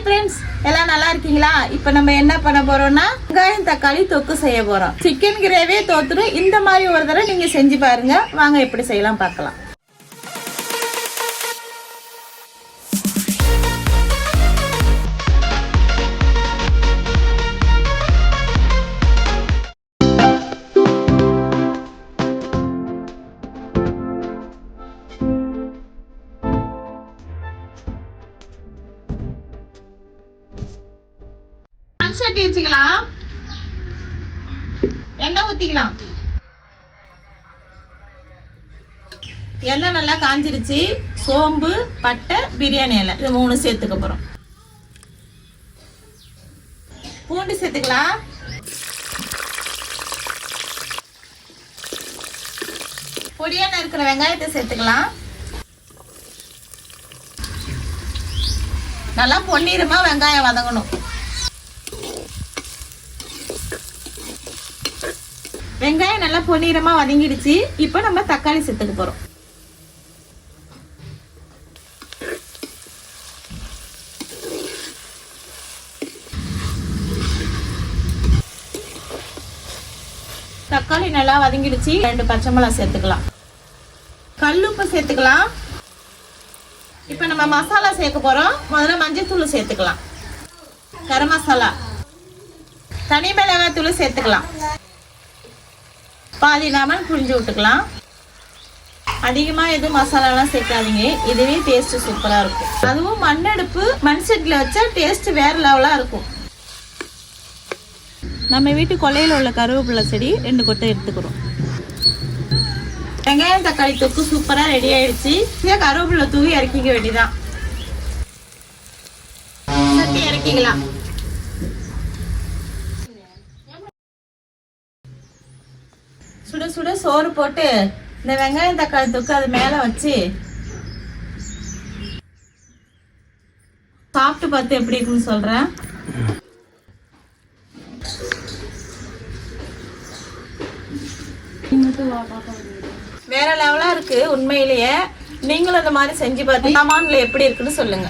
Friends, எல்லாம் நல்லா இருக்கீங்களா? இப்போ நம்ம என்ன பண்ண போறோம்னா வெங்காயம் தக்காளி தொக்கு செய்ய போறோம். சிக்கன் கிரேவியே தோத்துரும். இந்த மாதிரி ஒரு தடவை நீங்க செஞ்சு பாருங்க. வாங்க எப்படி செய்யலாம் பார்க்கலாம். சட்டி வச்சுக்கலாம். எண்ணெய் ஊத்திக்கலாம். எண்ணெய் நல்லா காஞ்சிருச்சு. சோம்பு, பட்டை, பிரியாணி இலை இது 3 சேர்த்துக்க போறோம். பூண்டு சேர்த்துக்கலாம். பொடியா நறுக்கிற வெங்காயத்தை சேர்த்துக்கலாம். நல்லா பொன்னிறமா வெங்காயம் வதங்கணும். வெங்காயம் நல்லா பொன்னிறமா வதங்கிடுச்சு. இப்போ நம்ம தக்காளி சேர்த்துக்க போறோம். தக்காளி நல்லா வதங்கிடுச்சு. 2 பச்சை மிளகாய் சேர்த்துக்கலாம். கல்லுப்பு சேர்த்துக்கலாம். இப்போ நம்ம மசாலா சேர்க்க போறோம். முதல்ல மஞ்சள் தூள் சேர்த்துக்கலாம். கரம் மசாலா, தனி மிளகாய் தூள் சேர்த்துக்கலாம். பாதி லெமன் புழிஞ்சு விட்டுக்கலாம். அதிகமாக எதுவும் மசாலாலாம் சேர்க்காதீங்க. இதுவே டேஸ்ட் சூப்பராக இருக்கும். அதுவும் மண் சட்டியில் வச்சா டேஸ்ட் வேற லெவலாக இருக்கும். நம்ம வீட்டு கொல்லையில் உள்ள கருவேப்பிலை செடி 2 கொட்டை எடுத்துக்கிறோம். வெங்காயம் தக்காளி தொக்கு சூப்பராக ரெடி ஆயிடுச்சு. இதே கருவேப்பிலை தூவி இறக்கிக்க வேண்டியதான். சட்டி இறக்கிக்கலாம். சுட சுட சோறு போட்டு இந்த வெங்காயம் தக்காளி தொக்கு அது மேல வச்சு சாப்பிட்டு பார்த்து எப்படி இருக்குன்னு சொல்றேன். வேற லெவலா இருக்கு உண்மையிலேயே. நீங்களும் இந்த மாதிரி செஞ்சு பார்த்து கமெண்ட்ல எப்படி இருக்குன்னு சொல்லுங்க.